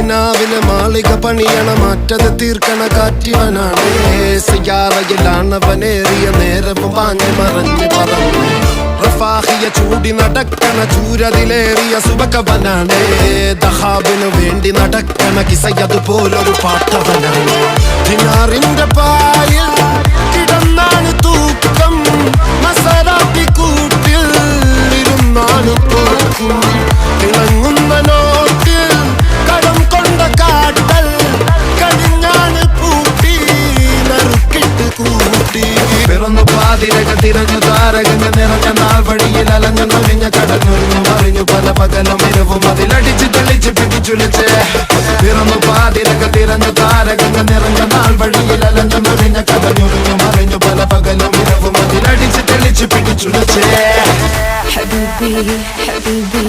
കിനാവിലെ മാളിക പണിയണ മാറ്റത് തീർക്കണ കാറ്റിവനാണ് സയ്യാറയിലാണവനേറിയ നേരവും പാഞ്ഞു മറഞ്ഞു പറന്നു റഫാഹിയ ചൂടി നടക്കണ ചൂരതിലേറിയ സുബകവനാണ് ദഹാബിനു വേണ്ടി നടക്കണ കിസയതുപോലൊരു പാട്ടവനാണ് ദിനാറിന്റെ പായിൽ കിടന്നാണ് തൂക്കം മസറാത്തി കൂട്ടിൽ ഇരുന്നാണ് തോക്കും തിളങ്ങുന്ന നോട്ടിൽ കടം കൊണ്ട കാട്ടൽ കഴിഞ്ഞാണ് പൂട്ടി നറുക്കിട്ട് കൂട്ടി പിറന്നു പാതിരക തിരഞ്ഞു താരകങ്ങ നിറഞ്ഞ നാൾ വഴിയിൽ അലഞ്ഞു നൊരിഞ്ഞ കടഞ്ഞൊരിഞ്ഞു മറിഞ്ഞു പല പകലും ഇരവും അതിലടിച്ച് തെളിച്ച് പിടിച്ചുലിച്ച് പിറന്നു പാതിരക തിരഞ്ഞു താരകങ്ങ നിറഞ്ഞ നാൾ വഴിയിൽ അലഞ്ഞു നൊരിഞ്ഞ കടഞ്ഞൊരിഞ്ഞു മറിഞ്ഞു പല പകലും ഇരവും അതിലടിച്ച് തെളിച്ച് പിടിച്ചുലിച്ച് حبيبي حبيبي